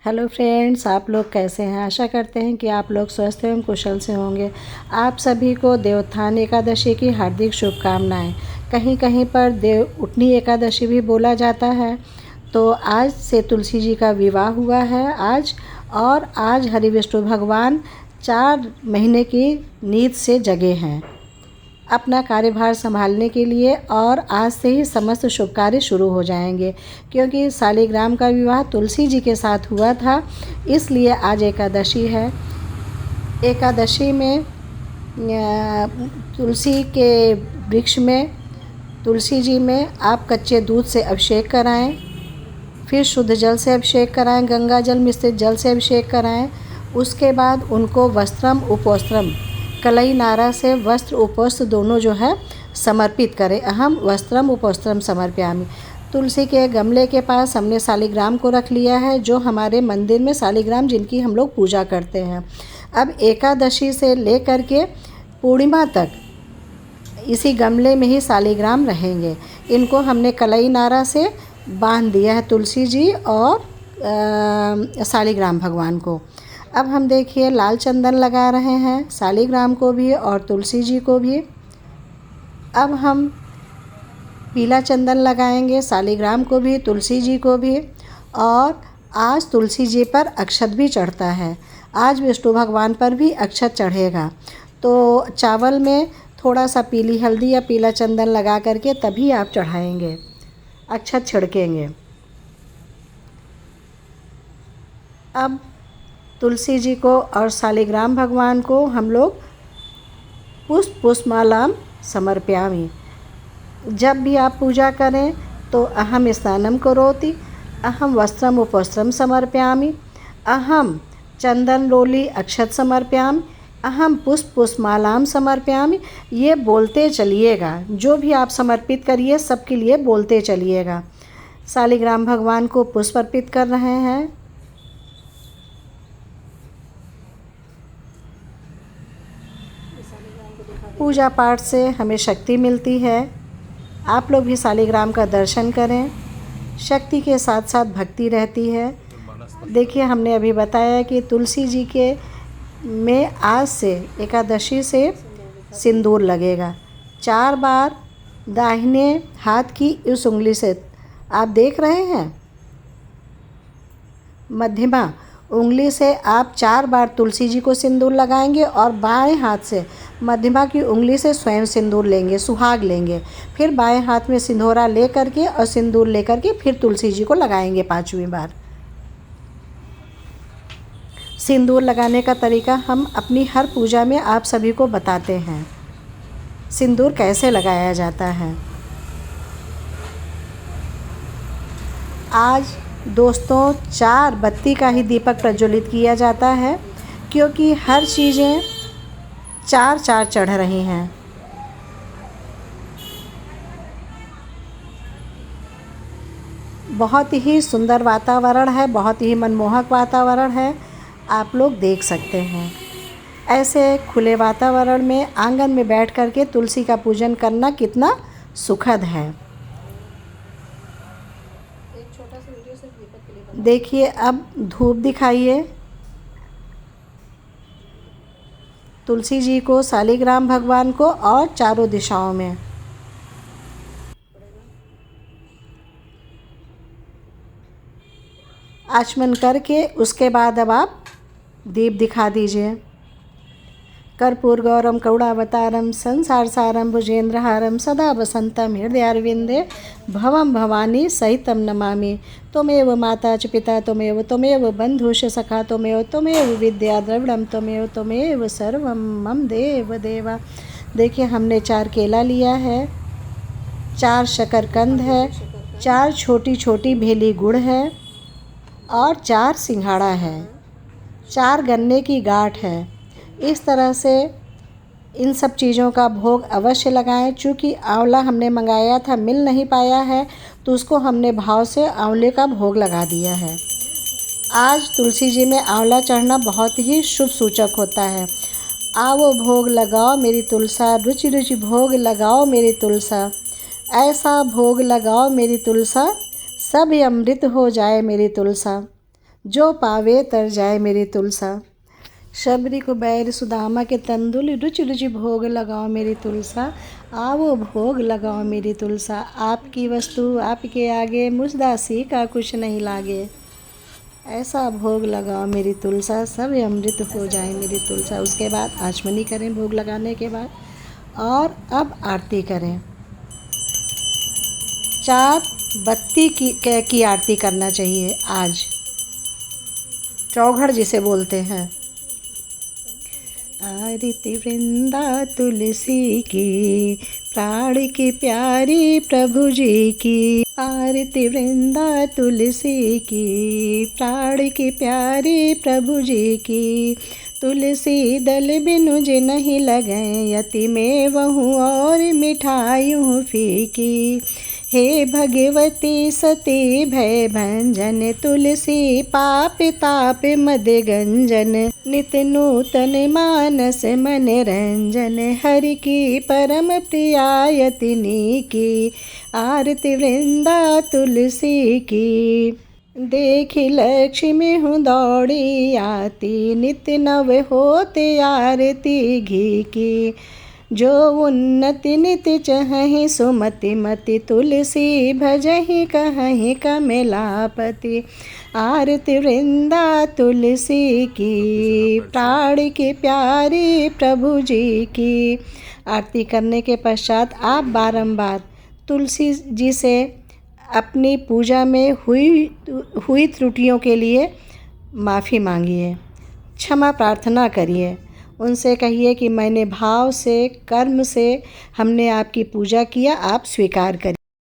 Hello friends, आप लोग कैसे हैं। आशा करते हैं कि आप लोग स्वस्थ एवं कुशल से होंगे। आप सभी को देवोत्थान एकादशी की हार्दिक शुभकामनाएं। कहीं कहीं पर देव उठनी एकादशी भी बोला जाता है। तो आज से तुलसी जी का विवाह हुआ है और आज हरि विष्णु भगवान 4 महीने की नींद से जगे हैं अपना कार्यभार संभालने के लिए, और आज से ही समस्त शुभ कार्य शुरू हो जाएंगे। क्योंकि शालिग्राम का विवाह तुलसी जी के साथ हुआ था, इसलिए आज एकादशी है। एकादशी में तुलसी के वृक्ष में, तुलसी जी में आप कच्चे दूध से अभिषेक कराएं, फिर शुद्ध जल से अभिषेक कराएं, गंगा जल मिश्रित जल से अभिषेक कराएं। उसके बाद उनको वस्त्रम उपोस्त्रम, कलई नारा से वस्त्र उपवस्त्र दोनों जो है समर्पित करें। अहम वस्त्रम उपोस्त्रम समर्पयामि। तुलसी के गमले के पास हमने शालिग्राम को रख लिया है, जो हमारे मंदिर में शालिग्राम जिनकी हम लोग पूजा करते हैं। अब एकादशी से लेकर के पूर्णिमा तक इसी गमले में ही शालिग्राम रहेंगे। इनको हमने कलई नारा से बांध दिया है, तुलसी जी और शालिग्राम भगवान को। अब हम देखिए लाल चंदन लगा रहे हैं शालिग्राम को भी और तुलसी जी को भी। अब हम पीला चंदन लगाएंगे शालिग्राम को भी, तुलसी जी को भी। और आज तुलसी जी पर अक्षत भी चढ़ता है। आज विष्णु भगवान पर भी अक्षत चढ़ेगा। तो चावल में थोड़ा सा पीली हल्दी या पीला चंदन लगा करके तभी आप चढ़ाएंगे, अक्षत छिड़केंगे। अब तुलसी जी को और शालिग्राम भगवान को हम लोग पुष्पमालाम समर्पयामि। जब भी आप पूजा करें तो अहम स्नानम करोति, अहम वस्त्रम उपवस्त्रम समर्पयामि, अहम चंदन रोली अक्षत समर्पयामि, अहम पुष्पमालाम समर्पयामि। ये बोलते चलिएगा, जो भी आप समर्पित करिए सबके लिए बोलते चलिएगा। शालिग्राम भगवान को पुष्प अर्पित कर रहे हैं। पूजा पाठ से हमें शक्ति मिलती है। आप लोग भी शालिग्राम का दर्शन करें, शक्ति के साथ साथ भक्ति रहती है। देखिए, हमने अभी बताया कि तुलसी जी के में आज से एकादशी से सिंदूर लगेगा 4 बार दाहिने हाथ की इस उंगली से। आप देख रहे हैं, मध्यमा उंगली से आप 4 बार तुलसी जी को सिंदूर लगाएंगे और बाएं हाथ से मध्यमा की उंगली से स्वयं सिंदूर लेंगे, सुहाग लेंगे। फिर बाएं हाथ में सिंदूरा ले करके और सिंदूर ले करके फिर तुलसी जी को लगाएंगे 5वीं बार। सिंदूर लगाने का तरीका हम अपनी हर पूजा में आप सभी को बताते हैं, सिंदूर कैसे लगाया जाता है। आज दोस्तों 4 बत्ती का ही दीपक प्रज्वलित किया जाता है, क्योंकि हर चीज़ें 4 चढ़ रही हैं। बहुत ही सुंदर वातावरण है, बहुत ही मनमोहक वातावरण है। आप लोग देख सकते हैं, ऐसे खुले वातावरण में आंगन में बैठ कर के तुलसी का पूजन करना कितना सुखद है। देखिए, अब धूप दिखाइए तुलसी जी को, शालिग्राम भगवान को और चारों दिशाओं में। आचमन करके उसके बाद अब आप दीप दिखा दीजिए। कर्पूर गौरम करुणावतारम संसार सारम भुजेंद्रहारम सदा वसंतम हृदयारविंदे भवम भवानी सहितम नमामि। त्वमेव माता च पिता त्वमेव बंधुष सखा त्वमेव विद्या द्रविड़म त्वमेव सर्वम मम देव देवा। देखिए, हमने 4 केला लिया है, 4 शकरकंद है, 4 छोटी छोटी भेली गुड़ है और 4 सिंघाड़ा है, 4 गन्ने की गांठ है। इस तरह से इन सब चीज़ों का भोग अवश्य लगाएं। चूँकि आंवला हमने मंगाया था, मिल नहीं पाया है, तो उसको हमने भाव से आंवले का भोग लगा दिया है। आज तुलसी जी में आंवला चढ़ना बहुत ही शुभ सूचक होता है। आओ भोग लगाओ मेरी तुलसा, रुचि रुचि भोग लगाओ मेरी तुलसा, ऐसा भोग लगाओ मेरी तुलसा, सब अमृत हो जाए मेरी तुलसा। जो पावे तर जाए मेरी तुलसा। शबरी को बैर सुदामा के तंदुल, रुचि रुचि भोग लगाओ मेरी तुलसा। आओ भोग लगाओ मेरी तुलसा। आपकी वस्तु आपके आगे, मुझदासी का कुछ नहीं लागे। ऐसा भोग लगाओ मेरी तुलसा, सब अमृत हो जाए मेरी तुलसा। उसके बाद आचमनी करें भोग लगाने के बाद, और अब आरती करें। 4 बत्ती की आरती करना चाहिए आज, चौघड़ जिसे बोलते हैं। आरती वृंदा तुलसी की, प्राण की प्यारी प्रभु जी की। आरती वृंदा तुलसी की, प्राण की प्यारी प्रभु जी की। तुलसी दल बिनु जे नहीं लगें, यति में वहूँ और मिठाइयों फीकी। हे भगवती सती भय भंजन, तुलसी पाप ताप मद गंजन। नित नूतन मानस मन रंजन, हरि की परम प्रियायतिनी की। आरती वृंदा तुलसी की। देखी लक्ष्मी हूँ दौड़ी आती, नित नव होते आरती घी की। जो उन्नति नित चहहि सुमति मति, तुलसी भजहि कहहि कमलापति। आरती वृंदा तुलसी की, प्राण की प्यारी प्रभु जी की। आरती करने के पश्चात आप बारंबार तुलसी जी से अपनी पूजा में हुई त्रुटियों के लिए माफ़ी मांगिए, क्षमा प्रार्थना करिए। उनसे कहिए कि मैंने भाव से, कर्म से हमने आपकी पूजा किया, आप स्वीकार करिए।